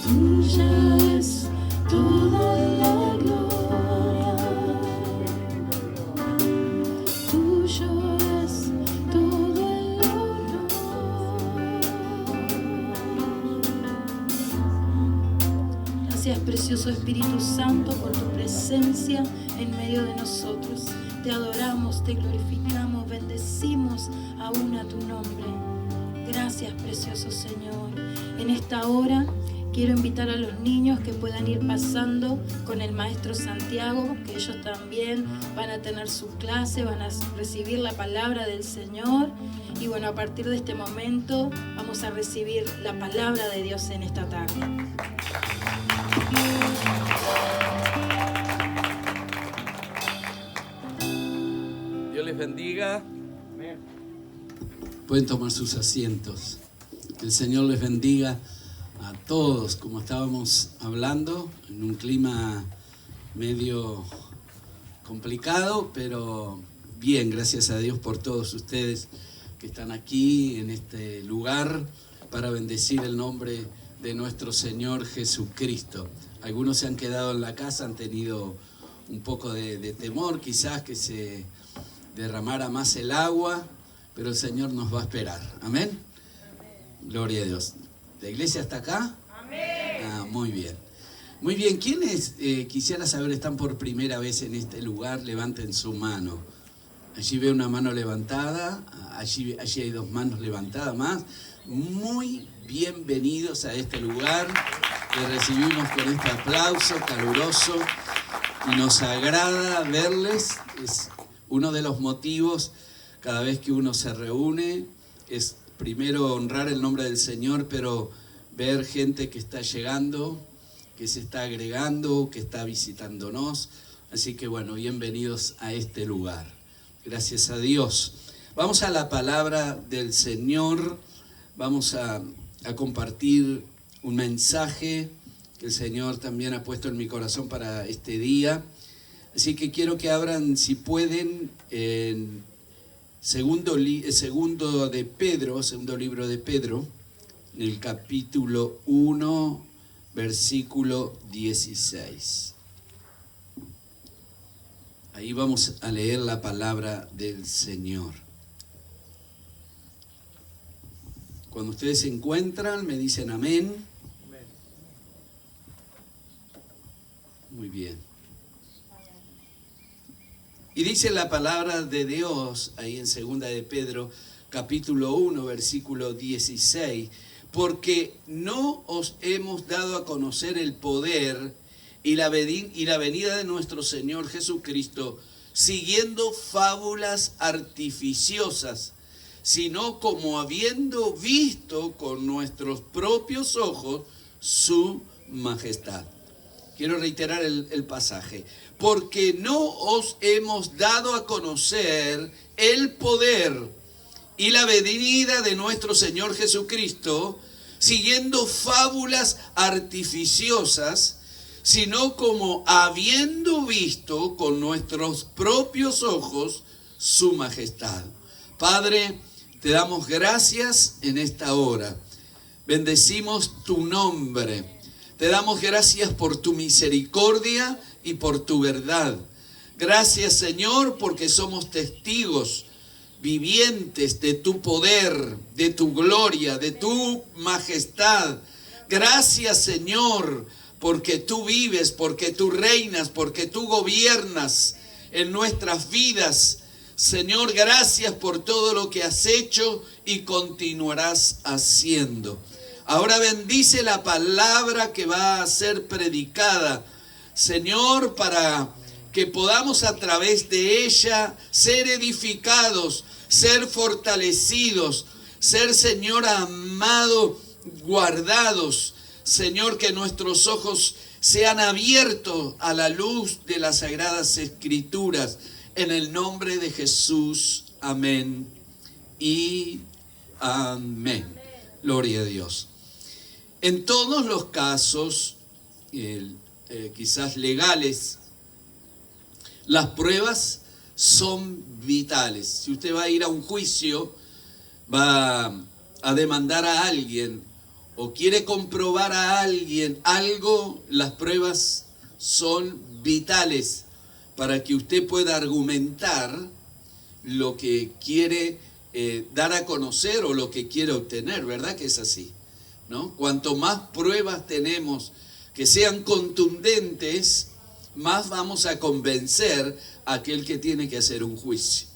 Tuya es toda la gloria, tuyo es todo el honor. Gracias, precioso Espíritu Santo, por tu presencia en medio de nosotros. Te adoramos, te glorificamos, bendecimos aún a tu nombre. Gracias, precioso Señor. En esta hora quiero invitar a los niños que puedan ir pasando con el maestro Santiago, que ellos también van a tener su clase, van a recibir la palabra del Señor. Y bueno, a partir de este momento vamos a recibir la palabra de Dios en esta tarde. Dios les bendiga. Pueden tomar sus asientos. Que el Señor les bendiga a todos, como estábamos hablando, en un clima medio complicado, pero bien, gracias a Dios por todos ustedes que están aquí en este lugar para bendecir el nombre de nuestro Señor Jesucristo. Algunos se han quedado en la casa, han tenido un poco de temor, quizás que se derramara más el agua, pero el Señor nos va a esperar. ¿Amén? Gloria a Dios. ¿La iglesia está acá? Amén. Ah, muy bien. Muy bien. ¿Quiénes, quisiera saber, están por primera vez en este lugar? Levanten su mano. Allí veo una mano levantada, allí hay dos manos levantadas más. Muy bienvenidos a este lugar. Les recibimos con este aplauso caluroso y nos agrada verles. Es uno de los motivos cada vez que uno se reúne, es primero honrar el nombre del Señor, pero ver gente que está llegando, que se está agregando, que está visitándonos. Así que bueno, bienvenidos a este lugar. Gracias a Dios. Vamos a la palabra del Señor. Vamos a compartir un mensaje que el Señor también ha puesto en mi corazón para este día. Así que quiero que abran, si pueden, en segundo libro de Pedro, en el capítulo 1, versículo 16. Ahí vamos a leer la palabra del Señor. Cuando ustedes se encuentran, me dicen amén. Muy bien. Y dice la palabra de Dios ahí en segunda de Pedro, capítulo 1, versículo 16. Porque no os hemos dado a conocer el poder y la venida de nuestro Señor Jesucristo, siguiendo fábulas artificiosas, sino como habiendo visto con nuestros propios ojos su majestad. Quiero reiterar el pasaje. Porque no os hemos dado a conocer el poder y la venida de nuestro Señor Jesucristo, siguiendo fábulas artificiosas, sino como habiendo visto con nuestros propios ojos su majestad. Padre, te damos gracias en esta hora. Bendecimos tu nombre. Te damos gracias por tu misericordia y por tu verdad. Gracias, Señor, porque somos testigos vivientes de tu poder, de tu gloria, de tu majestad. Gracias, Señor, porque tú vives, porque tú reinas, porque tú gobiernas en nuestras vidas. Señor, gracias por todo lo que has hecho y continuarás haciendo. Ahora bendice la palabra que va a ser predicada, Señor, para que podamos a través de ella ser edificados, ser fortalecidos, ser, Señor amado, guardados. Señor, que nuestros ojos sean abiertos a la luz de las Sagradas Escrituras. En el nombre de Jesús, amén y amén. Gloria a Dios. En todos los casos, quizás legales, las pruebas son vitales. Si usted va a ir a un juicio, va a demandar a alguien, o quiere comprobar a alguien algo, las pruebas son vitales para que usted pueda argumentar lo que quiere dar a conocer o lo que quiere obtener, ¿verdad que es así? ¿No? Cuanto más pruebas tenemos que sean contundentes, más vamos a convencer a aquel que tiene que hacer un juicio,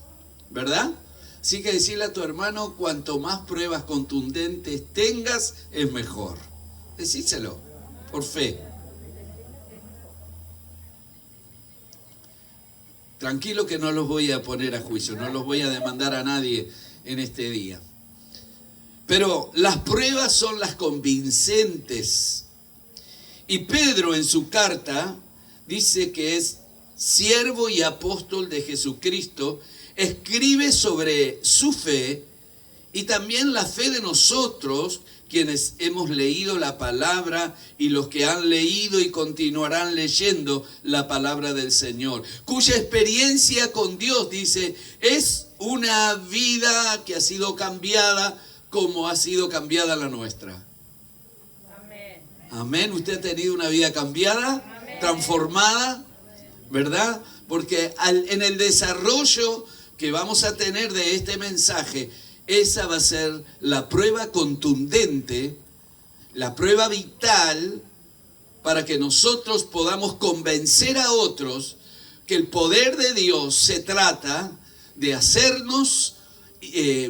¿verdad? Así que decirle a tu hermano, cuanto más pruebas contundentes tengas, es mejor. Decíselo, por fe. Tranquilo que no los voy a poner a juicio, no los voy a demandar a nadie en este día. Pero las pruebas son las convincentes. Y Pedro en su carta dice que es siervo y apóstol de Jesucristo, escribe sobre su fe y también la fe de nosotros, quienes hemos leído la palabra y los que han leído y continuarán leyendo la palabra del Señor, cuya experiencia con Dios, dice, es una vida que ha sido cambiada como ha sido cambiada la nuestra. Amén. Amén. ¿Usted ha tenido una vida cambiada? Amén. Transformada, ¿verdad? Porque en el desarrollo que vamos a tener de este mensaje, esa va a ser la prueba contundente, la prueba vital para que nosotros podamos convencer a otros que el poder de Dios se trata de hacernos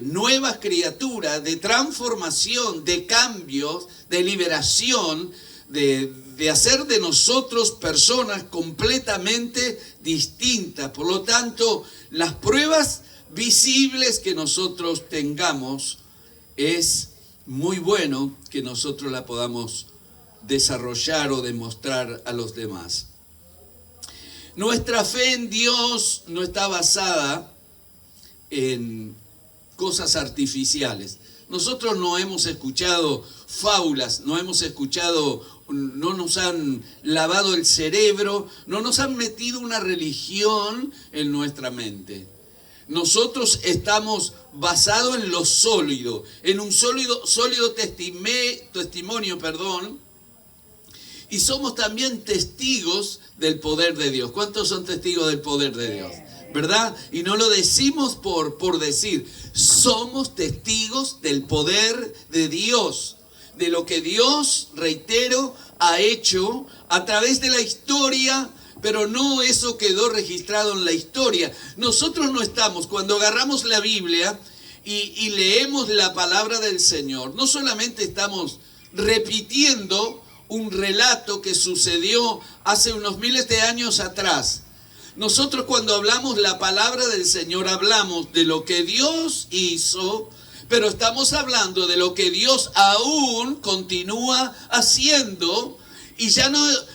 nuevas criaturas, de transformación, de cambios, de liberación, de hacer de nosotros personas completamente distintas. Por lo tanto, las pruebas visibles que nosotros tengamos, es muy bueno que nosotros la podamos desarrollar o demostrar a los demás. Nuestra fe en Dios no está basada en cosas artificiales. Nosotros no hemos escuchado fábulas, no nos han lavado el cerebro, no nos han metido una religión en nuestra mente. Nosotros estamos basados en lo sólido, en un sólido testimonio, y somos también testigos del poder de Dios. ¿Cuántos son testigos del poder de Dios? ¿Verdad? Y no lo decimos por decir, somos testigos del poder de Dios, de lo que Dios, reitero, ha hecho a través de la historia. Pero no eso quedó registrado en la historia. Nosotros no estamos, cuando agarramos la Biblia y leemos la palabra del Señor, no solamente estamos repitiendo un relato que sucedió hace unos miles de años atrás. Nosotros cuando hablamos la palabra del Señor, hablamos de lo que Dios hizo, pero estamos hablando de lo que Dios aún continúa haciendo. Y ya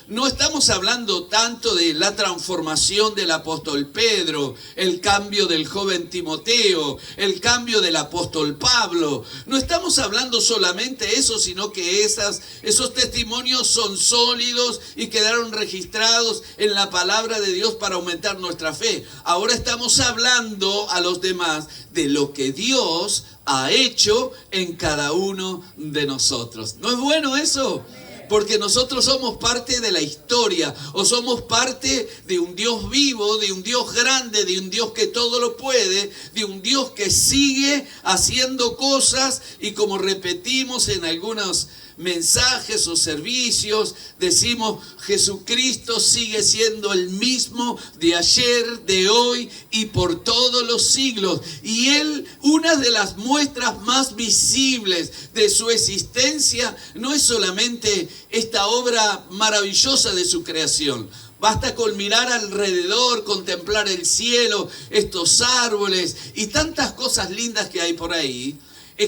no estamos hablando tanto de la transformación del apóstol Pedro, el cambio del joven Timoteo, el cambio del apóstol Pablo. No estamos hablando solamente de eso, sino que esos testimonios son sólidos y quedaron registrados en la palabra de Dios para aumentar nuestra fe. Ahora estamos hablando a los demás de lo que Dios ha hecho en cada uno de nosotros. ¿No es bueno eso? Porque nosotros somos parte de la historia, o somos parte de un Dios vivo, de un Dios grande, de un Dios que todo lo puede, de un Dios que sigue haciendo cosas, y como repetimos en algunos mensajes o servicios, decimos, Jesucristo sigue siendo el mismo de ayer, de hoy y por todos los siglos. Y Él, una de las muestras más visibles de su existencia, no es solamente esta obra maravillosa de su creación. Basta con mirar alrededor, contemplar el cielo, estos árboles y tantas cosas lindas que hay por ahí,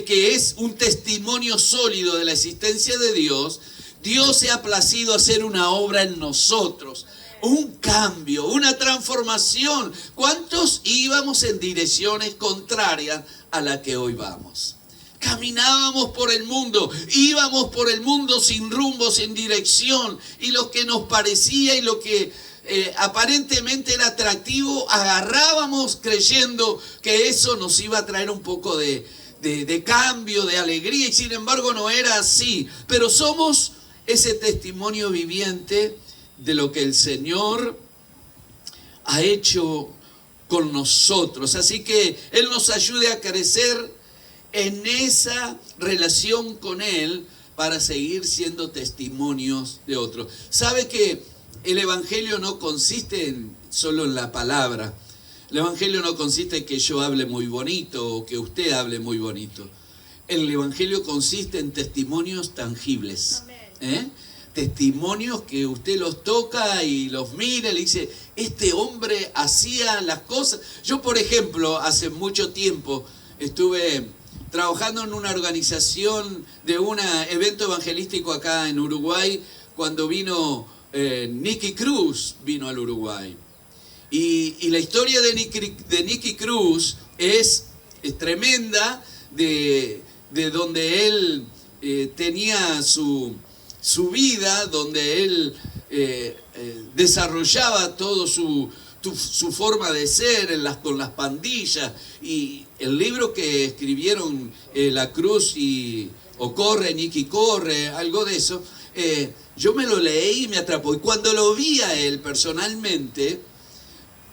que es un testimonio sólido de la existencia de Dios. Dios se ha placido hacer una obra en nosotros, un cambio, una transformación. ¿Cuántos íbamos en direcciones contrarias a la que hoy vamos? Caminábamos por el mundo, íbamos por el mundo sin rumbo, sin dirección, y lo que nos parecía y lo que aparentemente era atractivo, agarrábamos creyendo que eso nos iba a traer un poco de de cambio, de alegría, y sin embargo no era así. Pero somos ese testimonio viviente de lo que el Señor ha hecho con nosotros. Así que Él nos ayude a crecer en esa relación con Él para seguir siendo testimonios de otros. ¿Sabe que el Evangelio no consiste solo en la palabra? El Evangelio no consiste en que yo hable muy bonito o que usted hable muy bonito. El Evangelio consiste en testimonios tangibles. Testimonios que usted los toca y los mira y le dice, este hombre hacía las cosas. Yo, por ejemplo, hace mucho tiempo estuve trabajando en una organización de un evento evangelístico acá en Uruguay, cuando vino Nicky Cruz, vino al Uruguay. Y la historia de Nicky Cruz es tremenda, de donde él tenía su vida, donde él desarrollaba todo su forma de ser con las pandillas. Y el libro que escribieron La Cruz o Corre, Nicky Corre, algo de eso, yo me lo leí y me atrapó. Y cuando lo vi a él personalmente,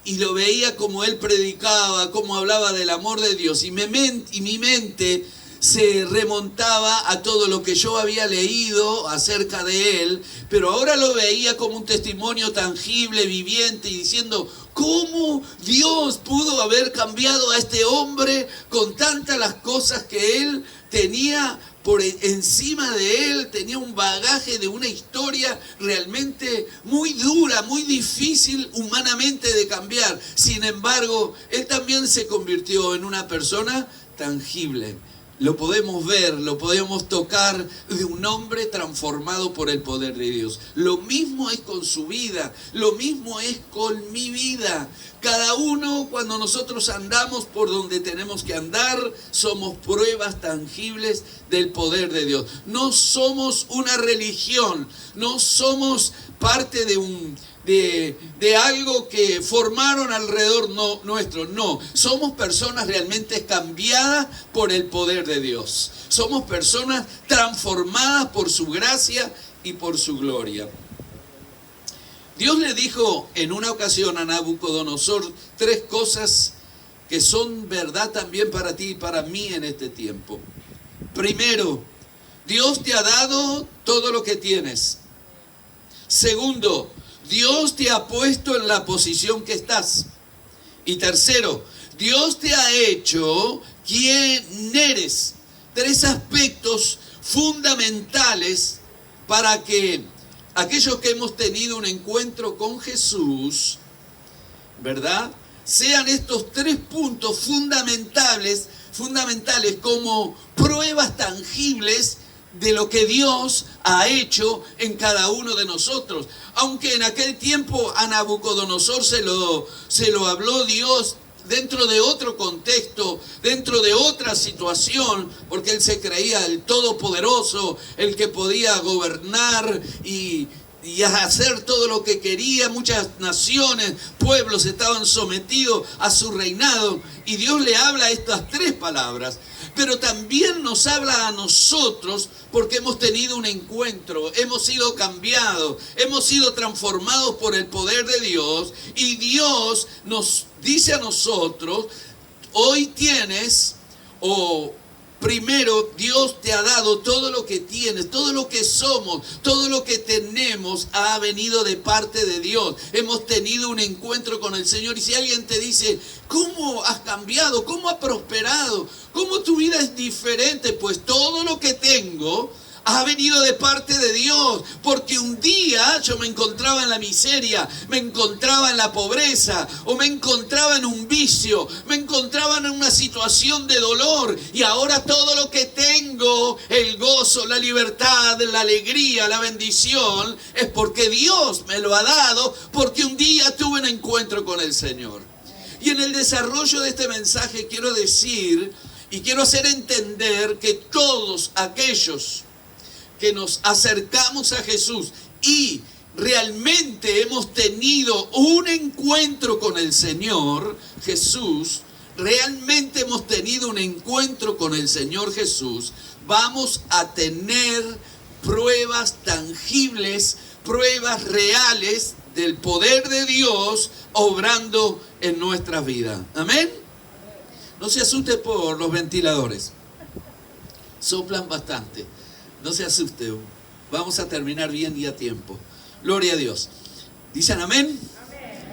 y lo veía como él predicaba, como hablaba del amor de Dios, y mi mente se remontaba a todo lo que yo había leído acerca de él, pero ahora lo veía como un testimonio tangible, viviente, y diciendo, ¿cómo Dios pudo haber cambiado a este hombre con tantas las cosas que él tenía por encima de él? Tenía un bagaje de una historia realmente muy dura, muy difícil humanamente de cambiar. Sin embargo, él también se convirtió en una persona tangible. Lo podemos ver, lo podemos tocar, de un hombre transformado por el poder de Dios. Lo mismo es con su vida, lo mismo es con mi vida. Cada uno, cuando nosotros andamos por donde tenemos que andar, somos pruebas tangibles del poder de Dios. No somos una religión, no somos parte de algo que formaron alrededor nuestro. No, somos personas realmente cambiadas por el poder de Dios. Somos personas transformadas por su gracia y por su gloria. Dios le dijo en una ocasión a Nabucodonosor 3 cosas que son verdad también para ti y para mí en este tiempo. Primero, Dios te ha dado todo lo que tienes. Segundo, Dios te ha puesto en la posición que estás. Y tercero, Dios te ha hecho quien eres. 3 aspectos fundamentales para que aquellos que hemos tenido un encuentro con Jesús, ¿verdad?, sean estos 3 puntos fundamentales como pruebas tangibles de lo que Dios ha hecho en cada uno de nosotros. Aunque en aquel tiempo a Nabucodonosor se lo habló Dios dentro de otro contexto, dentro de otra situación, porque él se creía el todopoderoso, el que podía gobernar y hacer todo lo que quería. Muchas naciones, pueblos estaban sometidos a su reinado, y Dios le habla estas 3 palabras. Pero también nos habla a nosotros porque hemos tenido un encuentro, hemos sido cambiados, hemos sido transformados por el poder de Dios, y Dios nos dice a nosotros, hoy tienes, primero, Dios te ha dado todo lo que tienes, todo lo que somos, todo lo que tenemos ha venido de parte de Dios. Hemos tenido un encuentro con el Señor. Y si alguien te dice, ¿cómo has cambiado? ¿Cómo has prosperado? ¿Cómo tu vida es diferente? Pues todo lo que tengo ha venido de parte de Dios, porque un día yo me encontraba en la miseria, me encontraba en la pobreza, o me encontraba en un vicio, me encontraba en una situación de dolor, y ahora todo lo que tengo, el gozo, la libertad, la alegría, la bendición, es porque Dios me lo ha dado, porque un día tuve un encuentro con el Señor. Y en el desarrollo de este mensaje quiero decir y quiero hacer entender que todos aquellos que nos acercamos a Jesús y realmente hemos tenido un encuentro con el Señor Jesús, realmente hemos tenido un encuentro con el Señor Jesús, vamos a tener pruebas tangibles, pruebas reales del poder de Dios obrando en nuestras vidas. Amén. No se asuste por los ventiladores. Soplan bastante. No se asuste. Vamos a terminar bien y a tiempo. Gloria a Dios. ¿Dicen amén?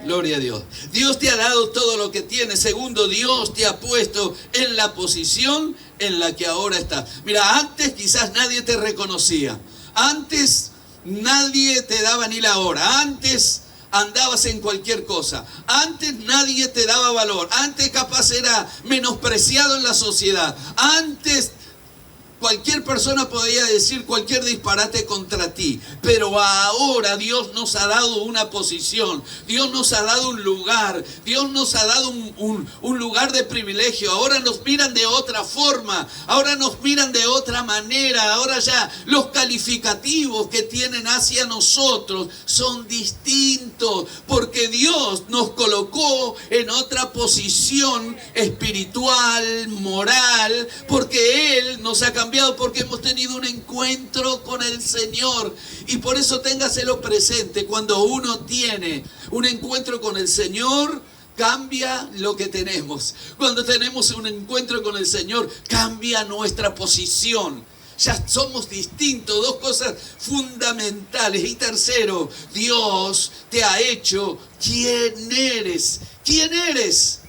Gloria a Dios. Dios te ha dado todo lo que tienes. Segundo, Dios te ha puesto en la posición en la que ahora estás. Mira, antes quizás nadie te reconocía. Antes nadie te daba ni la hora. Antes andabas en cualquier cosa. Antes nadie te daba valor. Antes capaz era menospreciado en la sociedad. Antes cualquier persona podía decir cualquier disparate contra ti, pero ahora Dios nos ha dado una posición, Dios nos ha dado un lugar, Dios nos ha dado un lugar de privilegio. Ahora nos miran de otra forma, ahora nos miran de otra manera, ahora ya los calificativos que tienen hacia nosotros son distintos, porque Dios nos colocó en otra posición espiritual, moral, porque Él nos ha cambiado, porque hemos tenido un encuentro con el Señor. Y por eso téngaselo presente: cuando uno tiene un encuentro con el Señor, cambia lo que tenemos. Cuando tenemos un encuentro con el Señor, cambia nuestra posición. Ya somos distintos, dos cosas fundamentales. Y tercero, Dios te ha hecho quien eres. ¿Quién eres?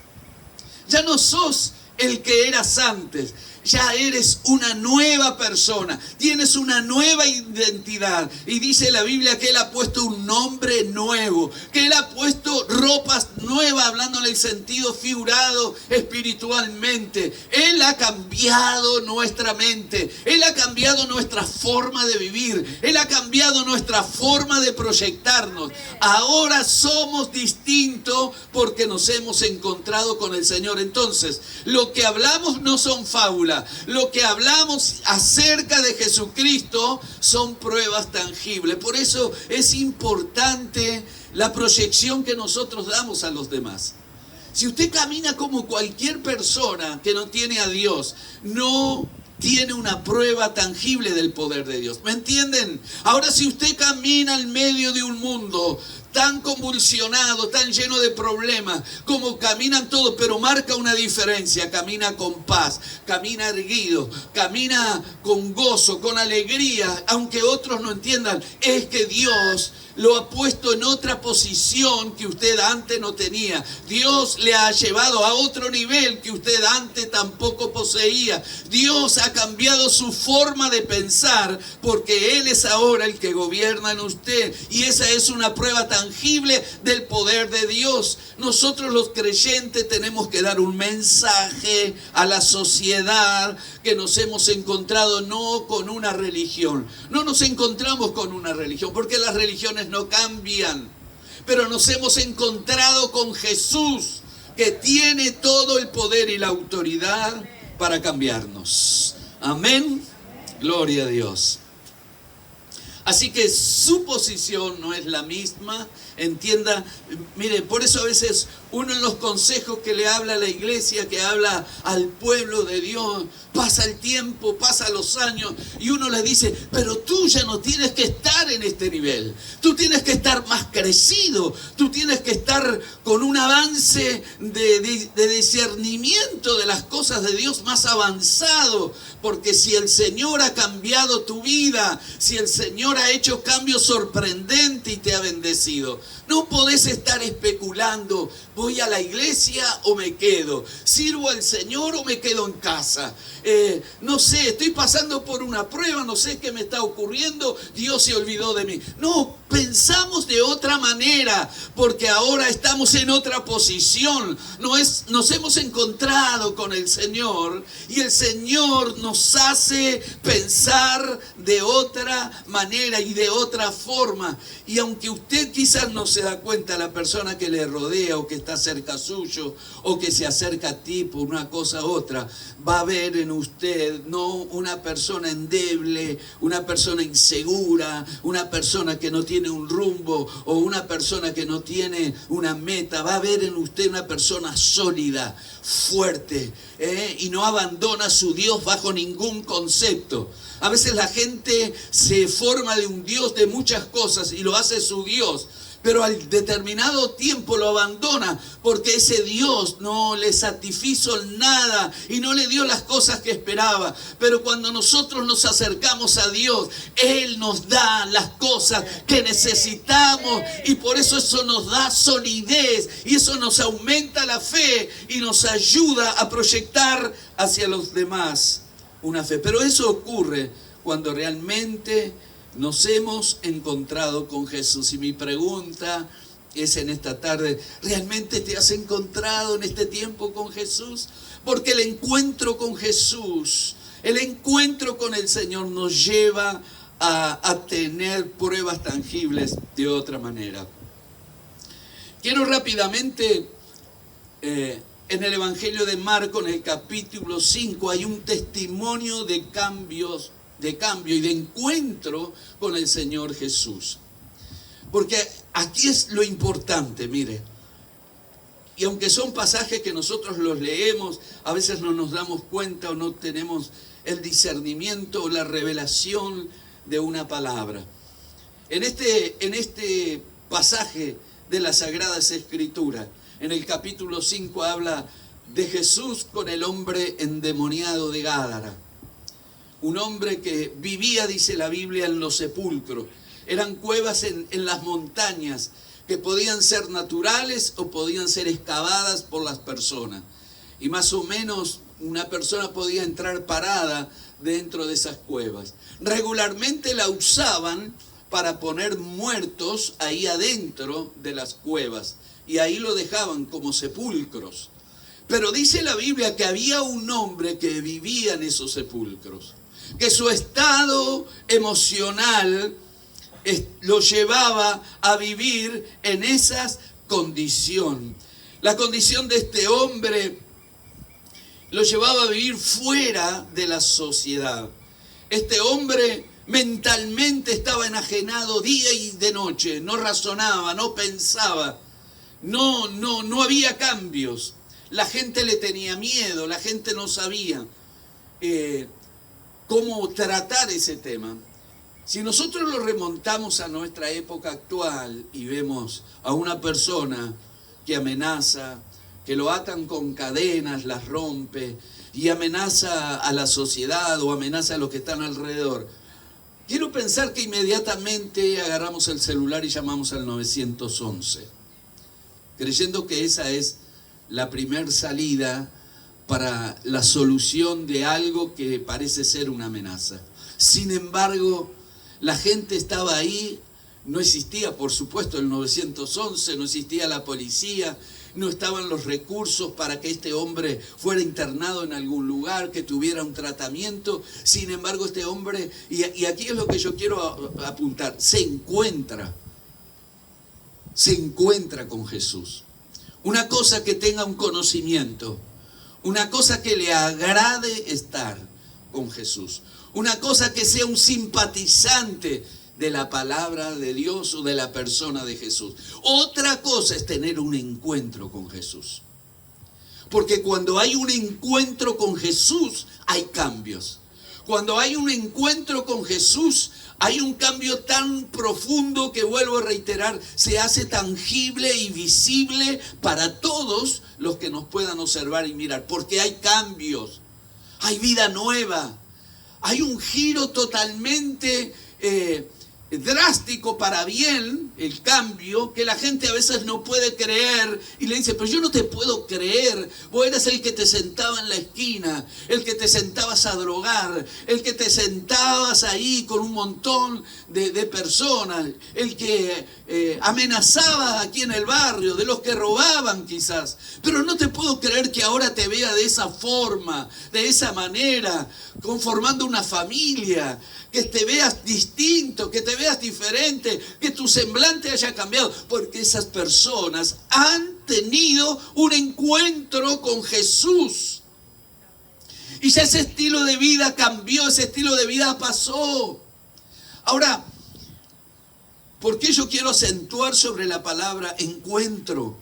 Ya no sos el que eras antes. Ya eres una nueva persona, tienes una nueva identidad. Y dice la Biblia que Él ha puesto un nombre nuevo, que Él ha puesto ropas nuevas, hablando en el sentido figurado espiritualmente. Él ha cambiado nuestra mente, Él ha cambiado nuestra forma de vivir, Él ha cambiado nuestra forma de proyectarnos. Ahora somos distintos porque nos hemos encontrado con el Señor. Entonces, lo que hablamos no son fábulas. Lo que hablamos acerca de Jesucristo son pruebas tangibles. Por eso es importante la proyección que nosotros damos a los demás. Si usted camina como cualquier persona que no tiene a Dios, no tiene una prueba tangible del poder de Dios. ¿Me entienden? Ahora, si usted camina en medio de un mundo tan convulsionado, tan lleno de problemas, como caminan todos, pero marca una diferencia: camina con paz, camina erguido, camina con gozo, con alegría, aunque otros no entiendan. Es que Dios lo ha puesto en otra posición que usted antes no tenía. Dios le ha llevado a otro nivel que usted antes tampoco poseía. Dios ha cambiado su forma de pensar, porque Él es ahora el que gobierna en usted. Y esa es una prueba tangible del poder de Dios. Nosotros los creyentes tenemos que dar un mensaje a la sociedad que nos hemos encontrado no con una religión. No nos encontramos con una religión, porque las religiones no cambian. Pero nos hemos encontrado con Jesús, que tiene todo el poder y la autoridad para cambiarnos. Amén. Gloria a Dios. Así que su posición no es la misma. Entienda, mire, por eso a veces uno en los consejos que le habla a la iglesia, que habla al pueblo de Dios, pasa el tiempo, pasa los años, y uno le dice: pero tú ya no tienes que estar en este nivel, tú tienes que estar más crecido, tú tienes que estar con un avance de discernimiento de las cosas de Dios más avanzado, porque si el Señor ha cambiado tu vida, si el Señor ha hecho cambios sorprendentes y te ha bendecido, no podés estar especulando: ¿voy a la iglesia o me quedo? ¿Sirvo al Señor o me quedo en casa? No sé, estoy pasando por una prueba, no sé qué me está ocurriendo, Dios se olvidó de mí. No, pensamos de otra manera, porque ahora estamos en otra posición. Nos hemos encontrado con el Señor, y el Señor nos hace pensar de otra manera y de otra forma. Y aunque usted quizás no se da cuenta, la persona que le rodea o que está está cerca suyo o que se acerca a ti por una cosa u otra, va a ver en usted no una persona endeble, una persona insegura, una persona que no tiene un rumbo o una persona que no tiene una meta. Va a ver en usted una persona sólida, fuerte, y no abandona su Dios bajo ningún concepto. A veces la gente se forma de un Dios de muchas cosas y lo hace su Dios, pero al determinado tiempo lo abandona porque ese Dios no le satisfizo nada y no le dio las cosas que esperaba. Pero cuando nosotros nos acercamos a Dios, Él nos da las cosas que necesitamos, y por eso nos da solidez y eso nos aumenta la fe y nos ayuda a proyectar hacia los demás una fe. Pero eso ocurre cuando realmente nos hemos encontrado con Jesús. Y mi pregunta es en esta tarde: ¿realmente te has encontrado en este tiempo con Jesús? Porque el encuentro con Jesús, el encuentro con el Señor nos lleva a tener pruebas tangibles de otra manera. Quiero rápidamente, en el Evangelio de Marcos, en el capítulo 5, hay un testimonio de cambio y de encuentro con el Señor Jesús. Porque aquí es lo importante, mire. Y aunque son pasajes que nosotros los leemos, a veces no nos damos cuenta o no tenemos el discernimiento o la revelación de una palabra. En este pasaje de las Sagradas Escrituras, en el capítulo 5 habla de Jesús con el hombre endemoniado de Gádara. Un hombre que vivía, dice la Biblia, en los sepulcros. Eran cuevas en las montañas que podían ser naturales o podían ser excavadas por las personas. Y más o menos una persona podía entrar parada dentro de esas cuevas. Regularmente la usaban para poner muertos ahí adentro de las cuevas. Y ahí lo dejaban como sepulcros. Pero dice la Biblia que había un hombre que vivía en esos sepulcros, que su estado emocional lo llevaba a vivir en esa condición. La condición de este hombre lo llevaba a vivir fuera de la sociedad. Este hombre mentalmente estaba enajenado día y de noche, no razonaba, no pensaba. No había cambios. La gente le tenía miedo, la gente no sabía cómo tratar ese tema. Si nosotros lo remontamos a nuestra época actual y vemos a una persona que amenaza, que lo atan con cadenas, las rompe y amenaza a la sociedad o amenaza a los que están alrededor, quiero pensar que inmediatamente agarramos el celular y llamamos al 911. Creyendo que esa es la primer salida para la solución de algo que parece ser una amenaza. Sin embargo, la gente estaba ahí, no existía, por supuesto, el 911, no existía la policía, no estaban los recursos para que este hombre fuera internado en algún lugar, que tuviera un tratamiento. Sin embargo, este hombre, y aquí es lo que yo quiero apuntar, se encuentra con Jesús. Una cosa que tenga un conocimiento, una cosa que le agrade estar con Jesús, una cosa que sea un simpatizante de la palabra de Dios o de la persona de Jesús. Otra cosa es tener un encuentro con Jesús. Porque cuando hay un encuentro con Jesús, hay cambios. Cuando hay un encuentro con Jesús, hay un cambio tan profundo que, vuelvo a reiterar, se hace tangible y visible para todos los que nos puedan observar y mirar. Porque hay cambios, hay vida nueva, hay un giro totalmente drástico para bien, el cambio, que la gente a veces no puede creer y le dice: pero yo no te puedo creer, vos eras el que te sentaba en la esquina, el que te sentabas a drogar, el que te sentabas ahí con un montón de personas, el que amenazaba aquí en el barrio, de los que robaban quizás, pero no te puedo creer que ahora te vea de esa forma, de esa manera, conformando una familia, que te veas distinto, que te veas diferente, que tu semblante haya cambiado, porque esas personas han tenido un encuentro con Jesús. Y ya ese estilo de vida cambió, ese estilo de vida pasó. Ahora, ¿por qué yo quiero acentuar sobre la palabra encuentro?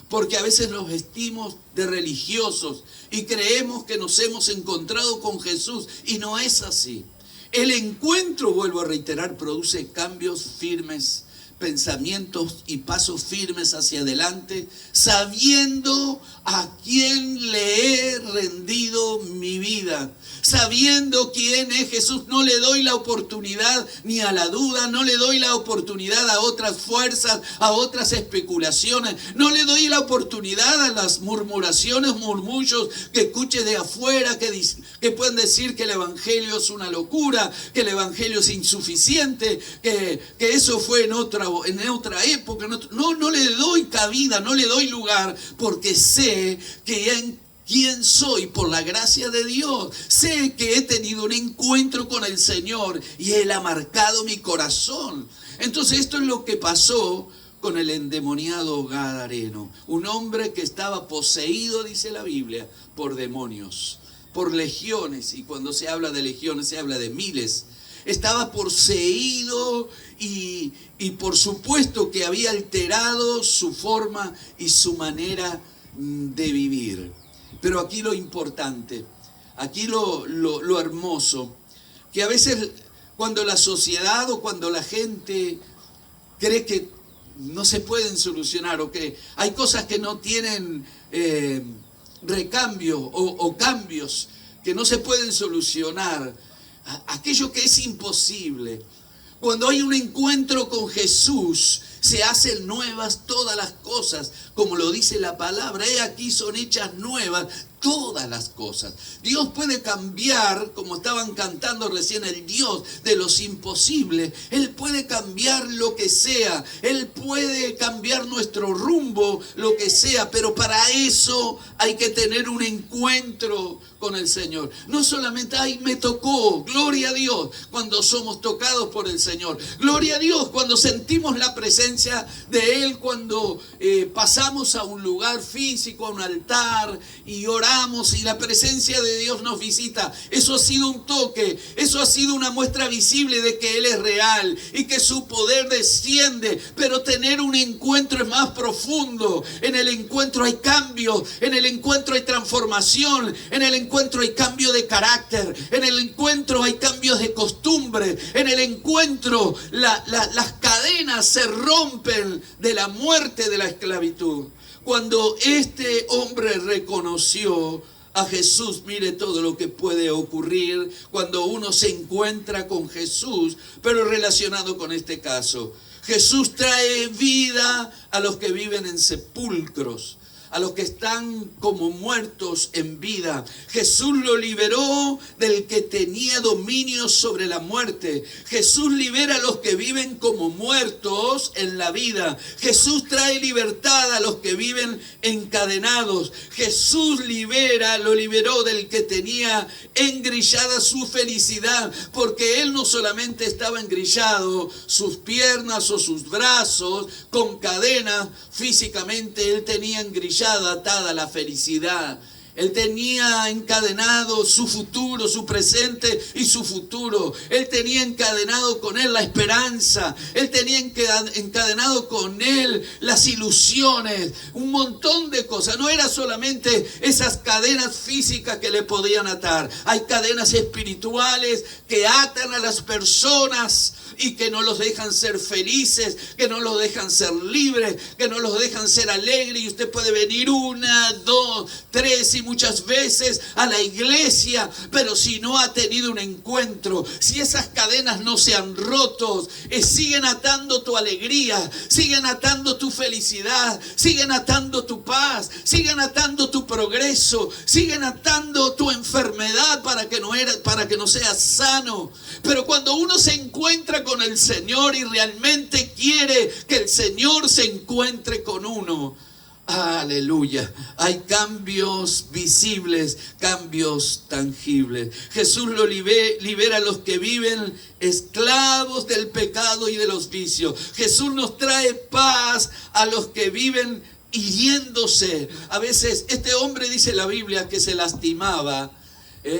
Porque a veces nos vestimos de religiosos y creemos que nos hemos encontrado con Jesús, y no es así. El encuentro, vuelvo a reiterar, produce cambios firmes, pensamientos y pasos firmes hacia adelante, sabiendo a quién le he rendido mi vida, sabiendo quién es Jesús. No le doy la oportunidad ni a la duda, no le doy la oportunidad a otras fuerzas, a otras especulaciones, no le doy la oportunidad a las murmuraciones, murmullos que escuche de afuera, que pueden decir que el evangelio es una locura, que el evangelio es insuficiente, que eso fue en otra época. No le doy cabida, no le doy lugar, porque sé que quién soy por la gracia de Dios. Sé que he tenido un encuentro con el Señor y Él ha marcado mi corazón. Entonces esto es lo que pasó con el endemoniado gadareno, un hombre que estaba poseído, dice la Biblia, por demonios, por legiones, y cuando se habla de legiones se habla de miles. Estaba poseído y por supuesto que había alterado su forma y su manera de vivir. Pero aquí lo importante, aquí lo hermoso, que a veces cuando la sociedad o cuando la gente cree que no se pueden solucionar, o que hay cosas que no tienen recambio o cambios que no se pueden solucionar, aquello que es imposible, cuando hay un encuentro con Jesús, se hacen nuevas todas las cosas, como lo dice la palabra. He aquí son hechas nuevas todas las cosas. Dios puede cambiar, como estaban cantando recién, el Dios de los imposibles. Él puede cambiar lo que sea, Él puede cambiar nuestro rumbo, lo que sea, pero para eso hay que tener un encuentro con el Señor. No solamente, ay, me tocó, gloria a Dios, cuando somos tocados por el Señor. Gloria a Dios cuando sentimos la presencia de Él, cuando pasamos a un lugar físico, a un altar, y oramos y la presencia de Dios nos visita. Eso ha sido un toque, eso ha sido una muestra visible de que Él es real y que su poder desciende. Pero tener un encuentro es más profundo. En el encuentro hay cambio, en el encuentro hay transformación, en el encuentro hay cambio de carácter, en el encuentro hay cambios de costumbre, en el encuentro las cadenas se rompen de la muerte de la esclavitud. Cuando este hombre reconoció a Jesús, mire todo lo que puede ocurrir cuando uno se encuentra con Jesús, pero relacionado con este caso. Jesús trae vida a los que viven en sepulcros, a los que están como muertos en vida. Jesús lo liberó del que tenía dominio sobre la muerte. Jesús libera a los que viven como muertos en la vida. Jesús trae libertad a los que viven encadenados. Jesús lo liberó del que tenía engrillada su felicidad, porque Él no solamente estaba engrillado, sus piernas o sus brazos con cadenas físicamente, Él tenía engrillada, atada la felicidad. Él tenía encadenado su futuro, su presente y su futuro. Él tenía encadenado con Él la esperanza. Él tenía encadenado con Él las ilusiones. Un montón de cosas. No era solamente esas cadenas físicas que le podían atar. Hay cadenas espirituales que atan a las personas y que no los dejan ser felices, que no los dejan ser libres, que no los dejan ser alegres. Y usted puede venir 1, 2, 3 y muchas veces a la iglesia, pero si no ha tenido un encuentro, si esas cadenas no se han roto, siguen atando tu alegría, siguen atando tu felicidad, siguen atando tu paz, siguen atando tu progreso, siguen atando tu enfermedad para que no seas sano. Pero cuando uno se encuentra con el Señor y realmente quiere que el Señor se encuentre con uno, Aleluya. Hay cambios visibles, cambios tangibles. Jesús lo libera a los que viven esclavos del pecado y de los vicios. Jesús nos trae paz a los que viven hiriéndose. A veces este hombre, dice la Biblia, que se lastimaba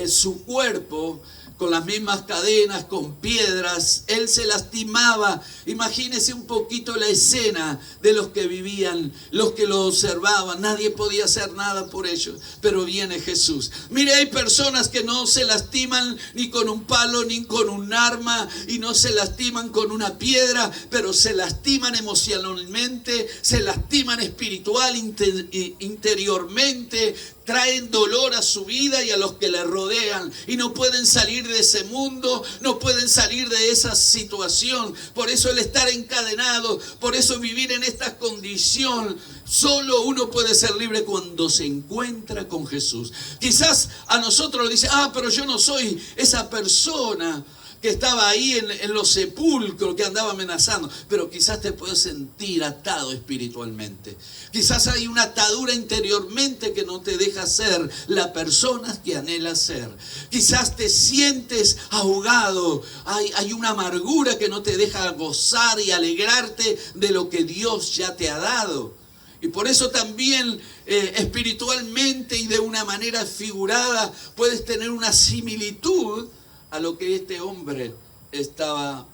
su cuerpo con las mismas cadenas, con piedras. Él se lastimaba. Imagínese un poquito la escena de los que vivían, los que lo observaban. Nadie podía hacer nada por ellos, pero viene Jesús. Mire, hay personas que no se lastiman ni con un palo, ni con un arma, y no se lastiman con una piedra, pero se lastiman emocionalmente, se lastiman espiritual, interiormente, traen dolor a su vida y a los que le rodean, y no pueden salir de ese mundo, no pueden salir de esa situación. Por eso el estar encadenado, por eso vivir en esta condición, solo uno puede ser libre cuando se encuentra con Jesús. Quizás a nosotros nos dice, pero yo no soy esa persona que estaba ahí en los sepulcros, que andaba amenazando. Pero quizás te puedes sentir atado espiritualmente. Quizás hay una atadura interiormente que no te deja ser la persona que anhelas ser. Quizás te sientes ahogado. Hay una amargura que no te deja gozar y alegrarte de lo que Dios ya te ha dado. Y por eso también espiritualmente y de una manera figurada puedes tener una similitud a lo que este hombre estaba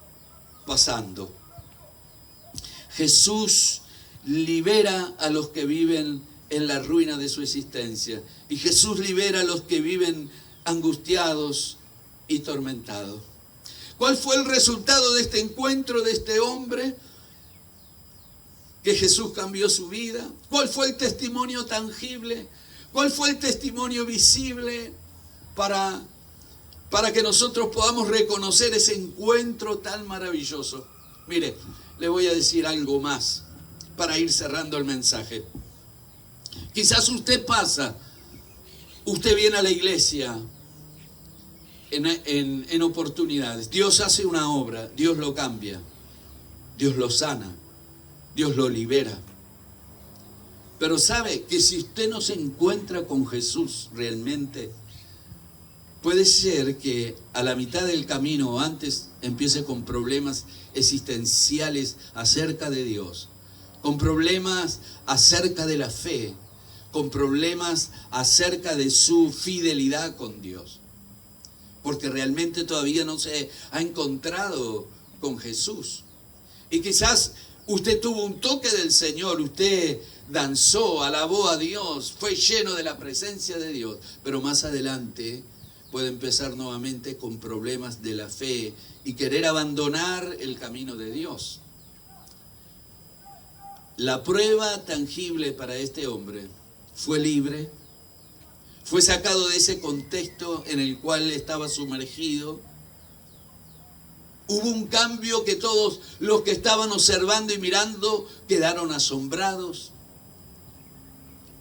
pasando. Jesús libera a los que viven en la ruina de su existencia. Y Jesús libera a los que viven angustiados y tormentados. ¿Cuál fue el resultado de este encuentro de este hombre? Que Jesús cambió su vida. ¿Cuál fue el testimonio tangible? ¿Cuál fue el testimonio visible para que nosotros podamos reconocer ese encuentro tan maravilloso? Mire, le voy a decir algo más para ir cerrando el mensaje. Quizás usted viene a la iglesia en oportunidades. Dios hace una obra, Dios lo cambia, Dios lo sana, Dios lo libera. Pero sabe que si usted no se encuentra con Jesús realmente, puede ser que a la mitad del camino o antes empiece con problemas existenciales acerca de Dios, con problemas acerca de la fe, con problemas acerca de su fidelidad con Dios, porque realmente todavía no se ha encontrado con Jesús. Y quizás usted tuvo un toque del Señor, usted danzó, alabó a Dios, fue lleno de la presencia de Dios, pero más adelante puede empezar nuevamente con problemas de la fe y querer abandonar el camino de Dios. La prueba tangible para este hombre fue libre, fue sacado de ese contexto en el cual estaba sumergido. Hubo un cambio que todos los que estaban observando y mirando quedaron asombrados,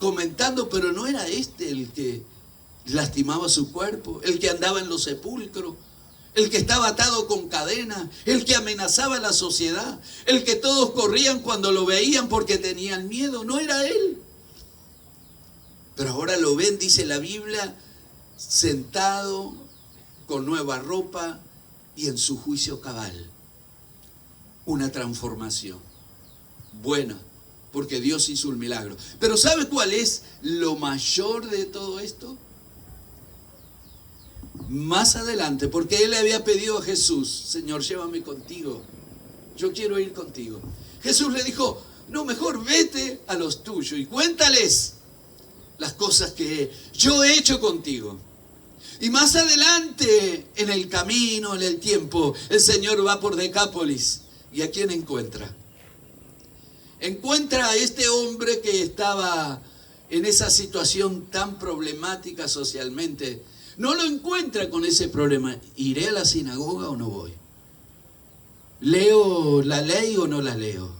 comentando, pero no era este el que lastimaba su cuerpo, el que andaba en los sepulcros, el que estaba atado con cadenas, el que amenazaba a la sociedad, el que todos corrían cuando lo veían porque tenían miedo. No era él. Pero ahora lo ven, dice la Biblia, sentado con nueva ropa y en su juicio cabal. Una transformación buena, porque Dios hizo un milagro. Pero ¿sabe cuál es lo mayor de todo esto? Más adelante, porque él le había pedido a Jesús, Señor, llévame contigo, yo quiero ir contigo. Jesús le dijo, no, mejor vete a los tuyos y cuéntales las cosas que yo he hecho contigo. Y más adelante, en el camino, en el tiempo, el Señor va por Decápolis. ¿Y a quién encuentra? Encuentra a este hombre que estaba en esa situación tan problemática socialmente. No lo encuentra con ese problema. ¿Iré a la sinagoga o no voy? ¿Leo la ley o no la leo?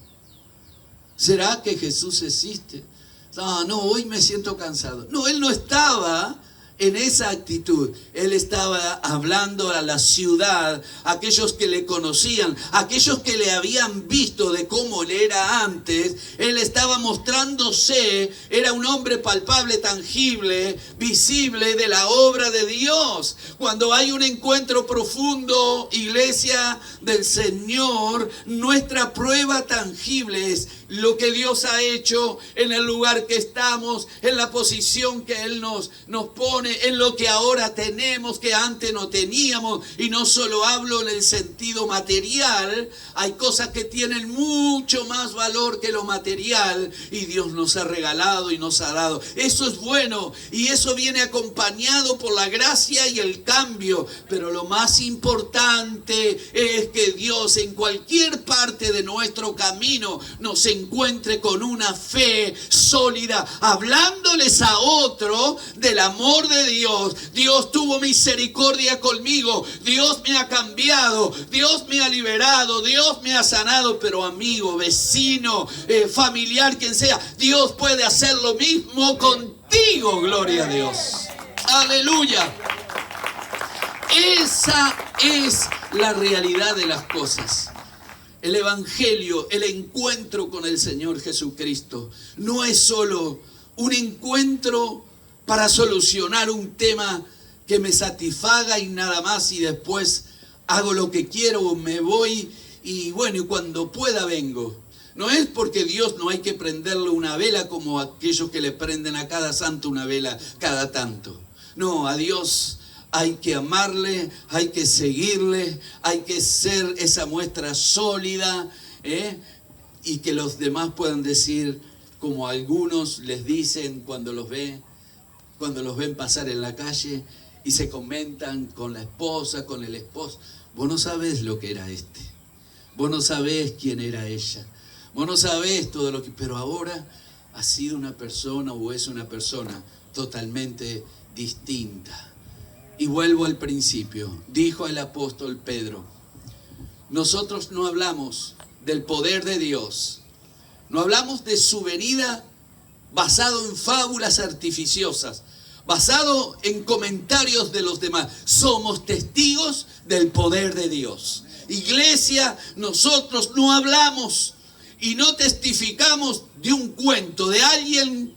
¿Será que Jesús existe? No, hoy me siento cansado. No, él no estaba en esa actitud. Él estaba hablando a la ciudad, a aquellos que le conocían, a aquellos que le habían visto de cómo él era antes. Él estaba mostrándose, era un hombre palpable, tangible, visible de la obra de Dios. Cuando hay un encuentro profundo, iglesia del Señor, nuestra prueba tangible es lo que Dios ha hecho en el lugar que estamos, en la posición que Él nos pone, en lo que ahora tenemos que antes no teníamos. Y no solo hablo en el sentido material, hay cosas que tienen mucho más valor que lo material y Dios nos ha regalado y nos ha dado. Eso es bueno y eso viene acompañado por la gracia y el cambio. Pero lo más importante es que Dios en cualquier parte de nuestro camino nos encuentre con una fe sólida, hablándoles a otro del amor de Dios. Dios tuvo misericordia conmigo, Dios me ha cambiado, Dios me ha liberado, Dios me ha sanado. Pero amigo, vecino, familiar, quien sea, Dios puede hacer lo mismo contigo. Gloria a Dios. Aleluya. Esa es la realidad de las cosas. El Evangelio, el encuentro con el Señor Jesucristo, no es solo un encuentro para solucionar un tema que me satisfaga y nada más, y después hago lo que quiero o me voy y bueno, y cuando pueda vengo. No es porque Dios no hay que prenderle una vela como aquellos que le prenden a cada santo una vela cada tanto. No, a Dios hay que amarle, hay que seguirle, hay que ser esa muestra sólida, y que los demás puedan decir, como algunos les dicen cuando los ven pasar en la calle y se comentan con la esposa, con el esposo: vos no sabés lo que era este, vos no sabés quién era ella, vos no sabés todo lo que... Pero ahora ha sido una persona o es una persona totalmente distinta. Y vuelvo al principio, dijo el apóstol Pedro, nosotros no hablamos del poder de Dios, no hablamos de su venida basado en fábulas artificiosas, basado en comentarios de los demás. Somos testigos del poder de Dios. Iglesia, nosotros no hablamos y no testificamos de un cuento de alguien.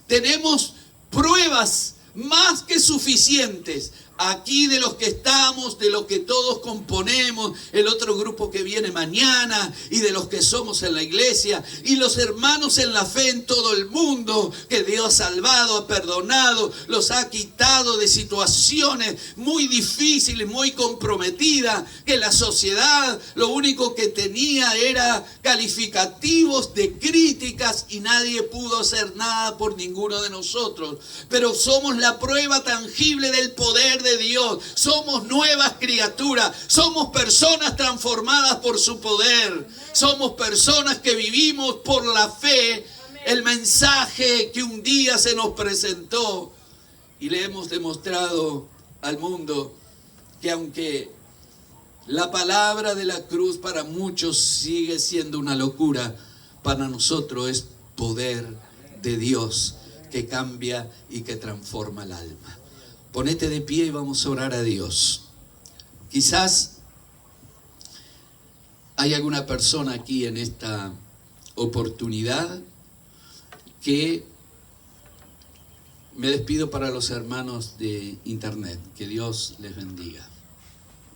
Tenemos pruebas más que suficientes aquí de los que estamos, de los que todos componemos, el otro grupo que viene mañana, y de los que somos en la iglesia, y los hermanos en la fe en todo el mundo, que Dios ha salvado, ha perdonado, los ha quitado de situaciones muy difíciles, muy comprometidas, que la sociedad lo único que tenía era calificativos de críticas y nadie pudo hacer nada por ninguno de nosotros. Pero somos la prueba tangible del poder de Dios. Somos nuevas criaturas, somos personas transformadas por su poder, somos personas que vivimos por la fe el mensaje que un día se nos presentó, y le hemos demostrado al mundo que aunque la palabra de la cruz para muchos sigue siendo una locura, para nosotros es poder de Dios que cambia y que transforma el alma. Ponete de pie y vamos a orar a Dios. Quizás hay alguna persona aquí en esta oportunidad que... Me despido para los hermanos de internet. Que Dios les bendiga.